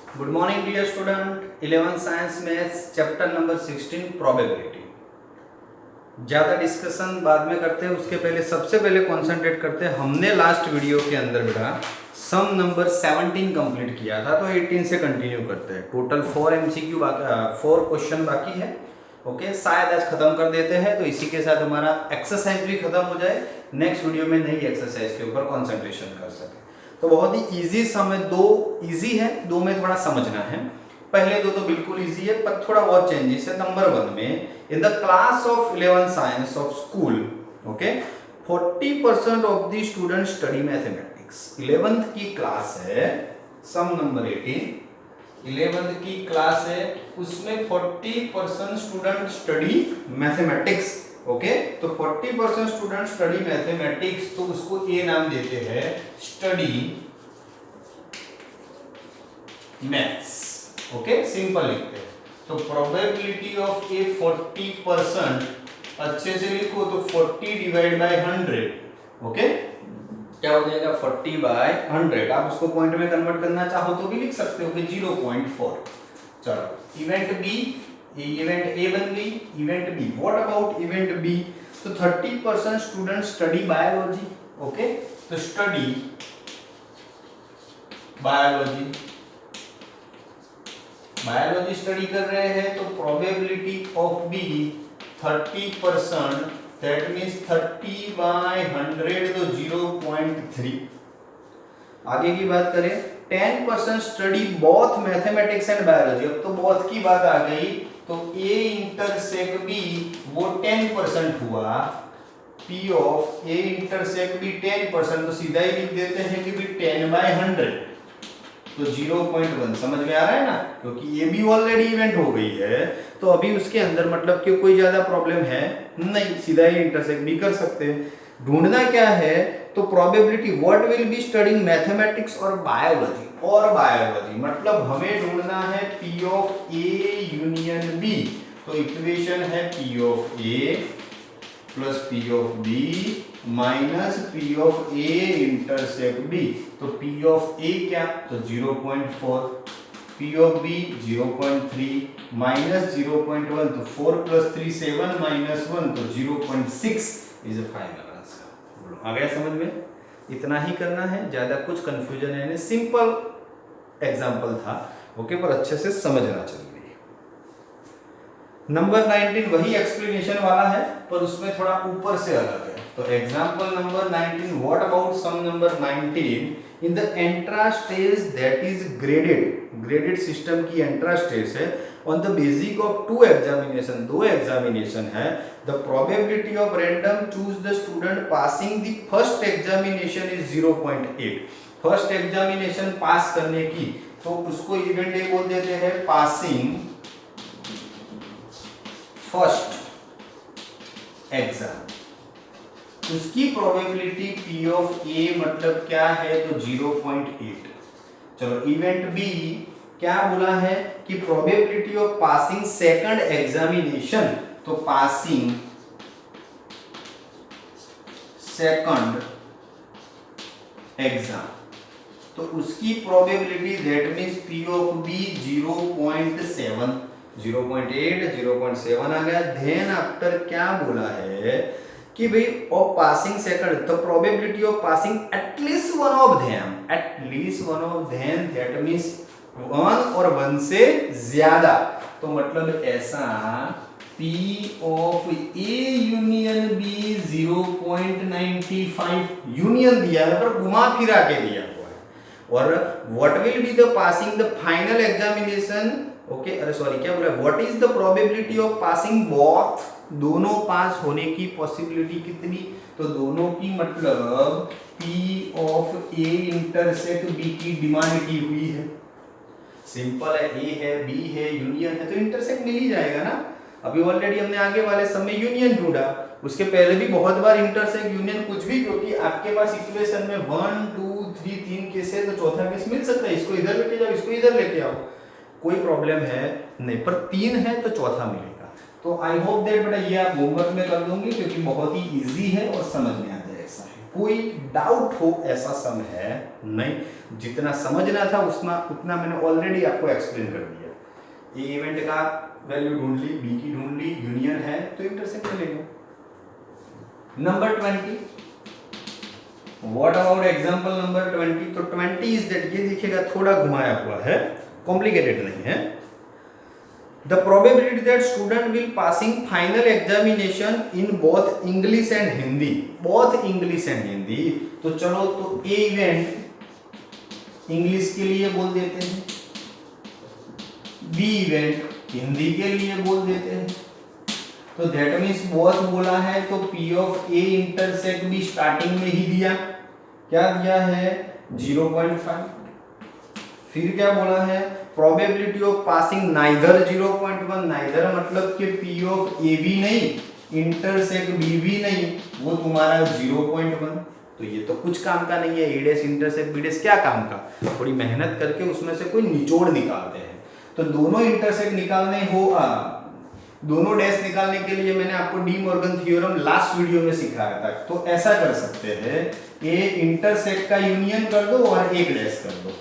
Good morning dear student. 11 science maths chapter number 16 probability. ज़्यादा discussion बाद में करते हैं, उसके पहले सबसे पहले कॉन्सेंट्रेट करते हैं। हमने लास्ट वीडियो के अंदर बेटा सम नंबर 17 कंप्लीट किया था, तो 18 से कंटिन्यू करते हैं। टोटल 4 MCQ 4 क्वेश्चन बाकी है। ओके, शायद आज खत्म कर देते हैं, तो इसी के साथ हमारा एक्सरसाइज भी खत्म हो जाए। नेक्स्ट वीडियो में नई एक्सरसाइज के ऊपर कॉन्सेंट्रेशन कर सके। तो बहुत ही इजी सम है, दो इजी है, दो में थोड़ा समझना है। पहले दो तो बिल्कुल इजी है, पर थोड़ा बहुत चेंजेस है। नंबर 1 में in the class of 11 science of school, okay, 40% of the student study mathematics. 11th की क्लास है, सम नंबर 18 11th की क्लास है, उसमें 40% स्टूडेंट स्टडी मैथमेटिक्स। ओके, तो 40% स्टूडेंट स्टडी मैथमेटिक्स, तो उसको ये नाम देते हैं स्टडी मैथ्स। ओके, सिंपल लिखते हैं। तो प्रोबेबिलिटी ऑफ ए 40%, अच्छे से लिखो तो 40 डिवाइड बाय 100। ओके, क्या हो जाएगा 40 बाय 100। आप उसको पॉइंट में कन्वर्ट करना चाहो तो भी लिख सकते हो कि 0.4। चलो, इवेंट बी, इवेंट ए बन गई, event B. What about event B? तो 30% स्टूडेंट स्टडी बायोलॉजी। ओके, तो स्टडी बायोलॉजी, बायोलॉजी स्टडी कर रहे हैं, तो probability of B 30%, that means 30 by 100, तो 0.3। आगे की बात करें, 10% study both mathematics and biology. अब तो बोथ की बात आ गई, तो ए इंटरसेक्ट बी वो 10% हुआ। P of A intersect B 10%, तो सीधा ही लिख देते हैं कि भी 10 बाय 100, तो 0.1। समझ में आ रहा है ना, क्योंकि ये भी ऑलरेडी इवेंट हो गई है, तो अभी उसके अंदर मतलब कि कोई ज्यादा प्रॉब्लम है नहीं, सीधा ही इंटरसेक्ट भी कर सकते हैं। ढूंढना क्या है? तो probability what will be studying mathematics और बायोलॉजी, और बायोलॉजी मतलब हमें ढूंढना है P of A union B. तो इक्वेशन है P of A plus P of B minus P of A intersect B. तो पी ऑफ ए क्या? तो 0.4, पी ऑफ बी 0.3 माइनस 0.1, तो 4 प्लस 3 7 माइनस 1, तो 0.6 इज अ फाइनल आंसर। आ गया समझ में? इतना ही करना है, ज्यादा कुछ कंफ्यूजन है नहीं, सिंपल एग्जांपल था। ओके, पर अच्छे से समझना चाहिए। नंबर 19 वही एक्सप्लेनेशन वाला है, पर उसमें थोड़ा ऊपर से अलग है। तो example number 19, what about some number 19 in the intra stage that is graded system की एंट्रा स्टेज है on the basis of 2 examination, 2 examination है। The probability of random choose the student passing the first examination is 0.8। First examination pass करने की, तो उसको event A बोल देते हैं, पासिंग फर्स्ट एग्जाम। उसकी प्रोबेबिलिटी पी ऑफ ए मतलब क्या है? तो 0.8। चलो, इवेंट बी क्या बोला है कि probability of passing second examination, तो पासिंग सेकंड एग्जाम, तो उसकी probability that means P of B 0.7, 0.8 0.7 आ गया। देन आफ्टर क्या बोला है कि भाई of passing second, the probability of passing at least one of them, at least one of them, that means 1 और 1 से ज्यादा। तो मतलब ऐसा P of A union B 0.95 union दिया है, पर घुमा फिरा के दिया हुआ है। और what will be the passing the final examination, okay, अरे सॉरी, क्या बोला, what is the probability of passing both, दोनों पास होने की पॉसिबिलिटी कितनी? तो दोनों की मतलब P of A intersect B की डिमांड की हुई है। सिंपल है, A है, B है, यूनियन है, तो इंटरसेक्ट मिल ही जाएगा ना। अभी ऑलरेडी हमने आगे वाले समय यूनियन ढूंढा, उसके पहले भी बहुत बार इंटरसेक्ट यूनियन कुछ भी, क्योंकि आपके पास इक्वेशन में 1 2 3 3 केस है, तो चौथा केस मिल सकता है। इसको इधर लेके जाओ, इसको इधर लेके आओ, कोई प्रॉब्लम है नहीं, पर 3 है तो चौथा मिलेगा। तो आई होप दैट बेटा ये आप होमवर्क में कर दोगे, क्योंकि बहुत ही इजी है और समझ में आ जाए ऐसा है। कोई डाउट हो ऐसा सम है नहीं, जितना समझना था उतना मैंने ऑलरेडी आपको एक्सप्लेन कर दिया। ए इवेंट का वैल्यू ढूंढ ली, बी की ढूंढ ली, यूनियन है तो इंटरसेक्ट मिलेगा। Number 20, what about example number 20? तो 20 इज दैट, ये देखिएगा थोड़ा घुमाया हुआ है, कॉम्प्लिकेटेड नहीं है। The probability that student will passing final examination in both English and Hindi, both English and Hindi, तो चलो तो A इवेंट इंग्लिश के लिए बोल देते हैं, B इवेंट हिंदी के लिए बोल देते हैं। तो दैट मीन्स बोथ बोला है तो P ऑफ A इंटरसेक्ट भी स्टार्टिंग में ही दिया, क्या दिया है 0.5। फिर क्या बोला है probability of passing neither 0.1, neither मतलब कि P ऑफ A भी नहीं इंटरसेक्ट B भी नहीं, वो तुम्हारा 0.1। तो ये तो कुछ काम का नहीं है, A dash intersect B dash क्या काम का, थोड़ी मेहनत करके उसमें से कोई निचोड़ निकालते हैं। तो दोनों इंटरसेक्ट निकालने हो दोनों डैश निकालने के लिए मैंने आपको De Morgan theorem last video में सिखाया था। तो ऐसा कर सकते हैं A इंटरसेक्ट का यूनियन कर दो और एक डैश कर दो,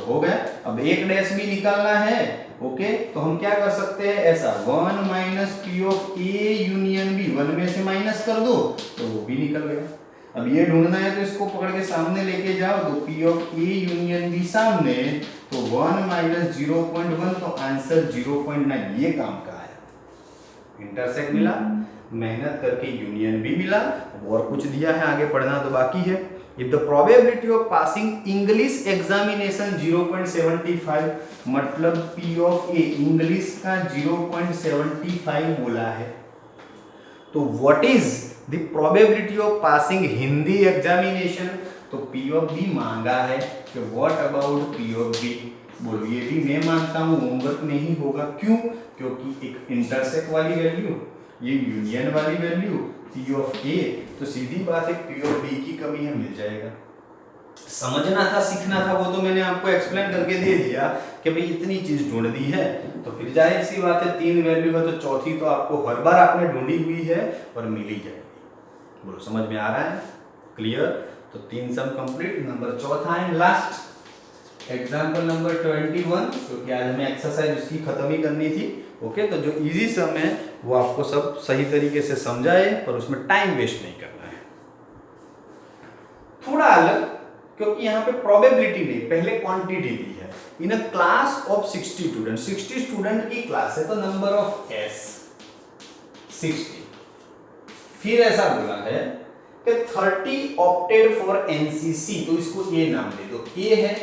हो गया। अब एक डैश भी निकालना है, ओके, तो हम क्या कर सकते हैं ऐसा 1 minus P of A union B, 1 में से माइनस कर दो तो वो भी निकल गया। अब ये ढूंढना है तो इसको पकड़ के सामने लेके जाओ, तो P of A union B सामने, तो 1 माइनस 0.1 तो आंसर 0.9, ये काम का है। इंटरसेक्ट मिला, मेहनत करके यूनियन भी मिला, और कुछ दिया है आगे पढ़ना तो बाकी है। If the probability of passing English examination 0.75, मतलब P of A इंग्लिश का 0.75 बोला है, तो what is the probability of passing Hindi examination? तो P of B मांगा है, कि what about P of B? बोलो ये भी मैं मानता हूँ होमवर्क में ही होगा, क्यों? क्योंकि एक इंटरसेक्ट वाली वैल्यू, ये यूनियन वाली वैल्यू P of A, तो सीधी बात है P of B की कमी है, मिल जाएगा। समझना था, सीखना था, वो तो मैंने आपको एक्सप्लेन करके दे दिया कि भाई इतनी चीज ढूंढ दी है, तो फिर जाहिर सी बात है 3 वैल्यू है तो चौथी तो आपको हर बार आपने ढूंढी हुई है और मिल ही जाएगी। बोलो समझ में आ रहा है? क्लियर? तो 3 सम कंप्लीट। नंबर चौथा एंड लास्ट एग्जांपल नंबर 21, क्योंकि आज हमें एक्सरसाइज उसकी खत्म ही करनी थी। ओके, तो जो इजी सम है वो आपको सब सही तरीके से समझाए, पर उसमें टाइम वेस्ट नहीं करना है। थोड़ा अलग, क्योंकि यहाँ पे प्रोबेबिलिटी नहीं, पहले क्वांटिटी दी है। In a class of 60 student, 60 student की क्लास है, तो नंबर ऑफ एस 60। फिर ऐसा बोला है कि 30 ऑप्टेड फॉर एनसीसी, तो इसको ए नाम दे दो। ए है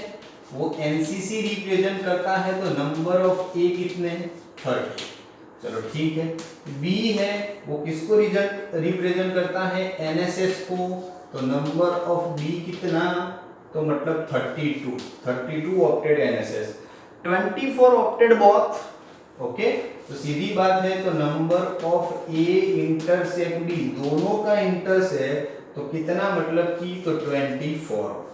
वो एनसीसी रिप्रेजेंट करता है, तो नंबर ऑफ ए कितने? 30। चलो ठीक है। बी है वो किसको रिप्रेजेंट करता है? एनएसएस को, तो नंबर ऑफ बी कितना? तो मतलब 32 opted NSS, 24 opted both. Okay, तो सीधी बात है, तो number of A intersect B, दोनों का इंटरसेक्ट, तो कितना मतलब कि तो 24 opted.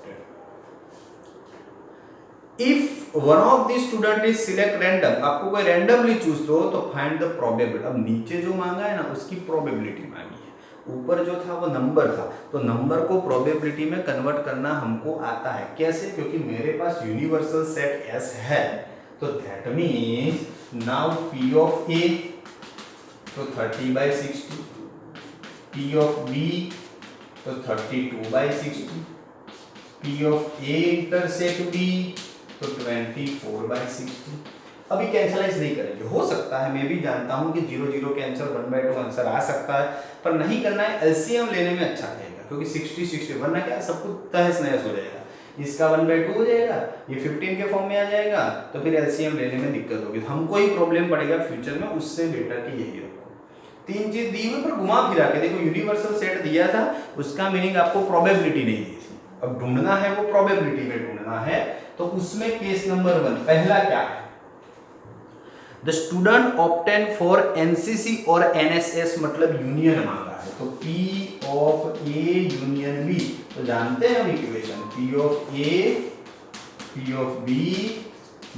If one of the student is select random, आपको कोई रैंडमली चूज दो, तो फाइंड द प्रोबेबिलिटी। अब नीचे जो मांगा है ना उसकी प्रोबेबिलिटी मांगी है, ऊपर जो था वो नंबर था, तो नंबर को प्रोबेबिलिटी में कन्वर्ट करना हमको आता है। कैसे? क्योंकि मेरे पास यूनिवर्सल सेट एस है, तो that means now P of A, तो 30/60, P ऑफ B, तो 32/60, P of A intersect B, तो 24/60। अभी कैंसलाइज नहीं करेंगे, हो सकता है मैं भी जानता हूं कि 0 कैंसिल 1/2 आंसर आ सकता है, पर नहीं करना है। एलसीएम लेने में अच्छा रहेगा, क्योंकि 60 वरना क्या सब कुछ तहस नहस हो जाएगा। इसका 1/2 हो जाएगा, ये 15 के फॉर्म में आ जाएगा, तो फिर एलसीएम लेने में दिक्कत होगी, हमको ही प्रॉब्लम पड़ेगा फ्यूचर में। उससे बेटर कि यही रखो। 3 चीज दी हुई पर घुमा फिरा के देखो, यूनिवर्सल सेट दिया था, उसका मीनिंग आपको प्रोबेबिलिटी नहीं दी थी, अब ढूंढना है वो प्रोबेबिलिटी में ढूंढना है। तो उसमें केस नंबर 1 पहला क्या है? The student opted for NCC और एनएसएस, मतलब यूनियन मांगा है, तो P of A union B, तो जानते हैं हम equation, P of A P of B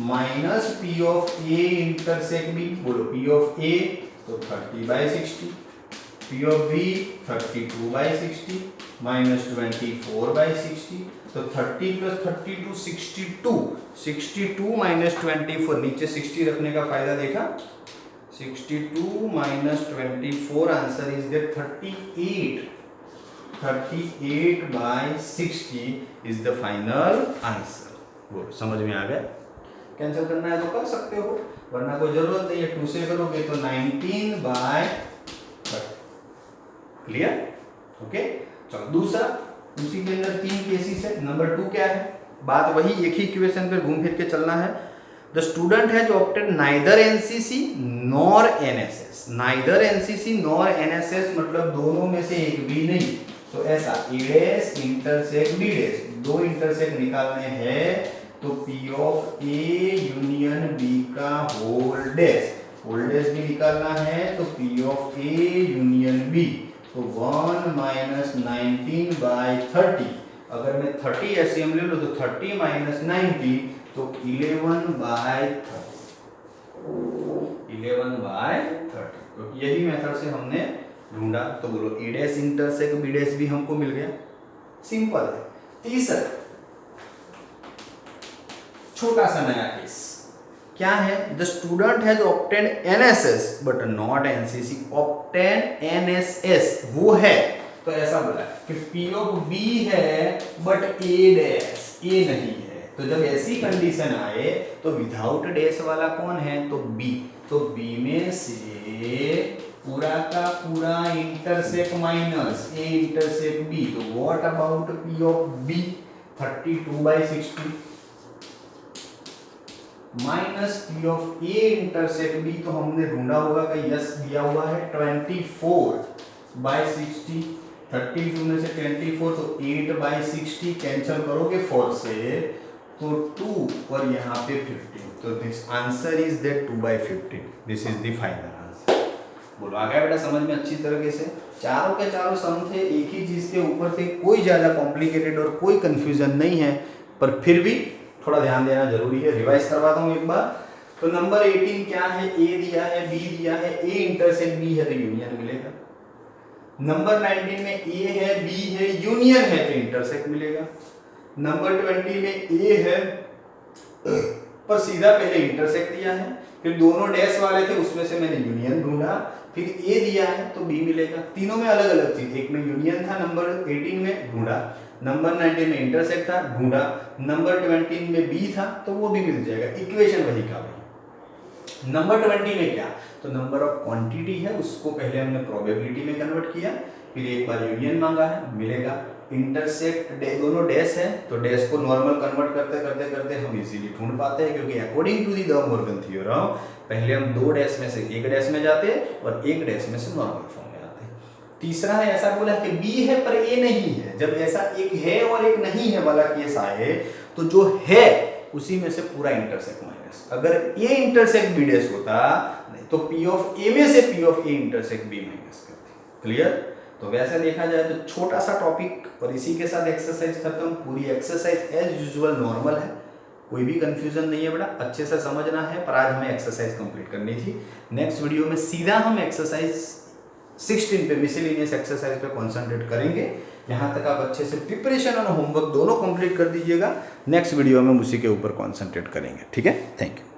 minus P of A intersect B। बोलो P ऑफ A तो 30/60, P ऑफ B 32/60 माइनस 24/60, तो 30 प्लस 32 62, 62 माइनस 24, नीचे 60 रखने का फायदा देखा, 62 minus 24, answer is there 38, 38/60 is the final answer. वो समझ में आ गया? कैंसिल करना है तो कर सकते हो, वरना कोई जरूरत नहीं है, 2 से करोगे तो 19/30। क्लियर? ओके, चलो दूसरा, उसी के अंदर 3 केसेस है। नंबर 2 क्या है? बात वही, एक ही इक्वेशन पे घूम फिर के चलना है। The student has opted neither NCC nor NSS. Neither NCC nor NSS मतलब दोनों में से एक भी नहीं, तो ऐसा A dash intersect B dash, दो इंटरसेक्ट निकालने हैं, तो P of A union B का होल डैश भी निकालना है, तो P of A union B, तो 1 माइनस 19/30। अगर मैं 30 एलसीएम ले लूं तो 30 माइनस 90, तो 11/30, 11/30। तो यही मेथड से हमने ढूंढा, तो बोलो ए डैश इंटरसेक्ट बी डैश भी हमको मिल गया, सिंपल है। तीसरा छोटा सा नया केस क्या है? The student has obtain NSS but not NCC. Obtain NSS वो है, तो ऐसा बोला कि पी ऑफ बी है बट ए डैश ए नहीं है, तो जब ऐसी कंडीशन आए तो विदाउट डैश वाला कौन है? तो बी, तो बी में से पूरा का पूरा intersect minus A intersect B, तो what about P of B 32/60 minus P of A intersect B, तो हमने ढूंढा होगा कि यस दिया हुआ है 24/60, 32 में से 24, तो 8/60 कैंसिल करोगे 4 से, तो 2 और यहाँ पे 15, तो this answer is that 2/15, this is the final answer. बोलो आ गया बेटा समझ में अच्छी तरीके से? चारों के चारों सम थे, एक ही चीज के ऊपर थे, कोई ज्यादा कॉम्प्लिकेटेड और कोई कंफ्यूजन नहीं है, पर फिर भी थोड़ा ध्यान देना जरूरी है। रिवाइज करवाता हूँ एक बार। तो नंबर 18 क्या है? ए दिया है, बी दिया है, ए इंटरसेक्ट बी है तो यूनियन मिलेगा। नंबर 19 में ए है, बी है, यूनियन है तो इंटरसेक्ट मिलेगा। नंबर 20 में ए है पर सीधा पहले इंटरसेक्ट दिया है, फिर दोनों डैश वाले थे उसमें से मैंने यूनियन ढूंढा, फिर ए दिया है तो बी मिलेगा। तीनों में अलग अलग थी, एक में यूनियन था, नंबर 18 में ढूंढा, नंबर 19 में इंटरसेक्ट था ढूंढा, नंबर 20 में बी था तो वो भी मिल जाएगा, इक्वेशन वही का वही। नंबर 20 में क्या? तो नंबर ऑफ क्वांटिटी है, उसको पहले हमने प्रोबेबिलिटी में कन्वर्ट किया, फिर एक बार यूनियन मांगा है, मिलेगा। इंटरसेक्ट दोनों डैश है तो डैश को नॉर्मल कन्वर्ट करते करते करते हम इजीली ढूंढ पाते हैं, क्योंकि according to the Morgan theorem पहले हम 2 डैश में से एक डैश में जाते और एक डैश में से नॉर्मल फॉर्म में आते हैं। तीसरा है, ऐसा बोला कि बी है पर ए नहीं है। जब ऐसा एक है और एक नहीं है वाला केस आए तो जो है उसी में से पूरा इंटरसेक्ट माइनस, अगर ए इंटरसेक्ट बी डैश होता नहीं तो पी ऑफ ए में से P of A intersect B minus करते। क्लियर? तो वैसे देखा जाए तो छोटा सा टॉपिक और इसी के साथ एक्सरसाइज खत्म। पूरी एक्सरसाइज एज यूजुअल नॉर्मल है, कोई भी कंफ्यूजन नहीं है बेटा, अच्छे से समझना है। पर आज हमें एक्सरसाइज कंप्लीट करनी थी। नेक्स्ट वीडियो में सीधा हम एक्सरसाइज 16 पे मिसलेनियस एक्सरसाइज पे कंसंट्रेट करेंगे। यहाँ तक आप अच्छे से प्रिपरेशन और होमवर्क दोनों कंप्लीट कर दीजिएगा। नेक्स्ट वीडियो में उसी के ऊपर कंसंट्रेट करेंगे। ठीक है, थैंक यू।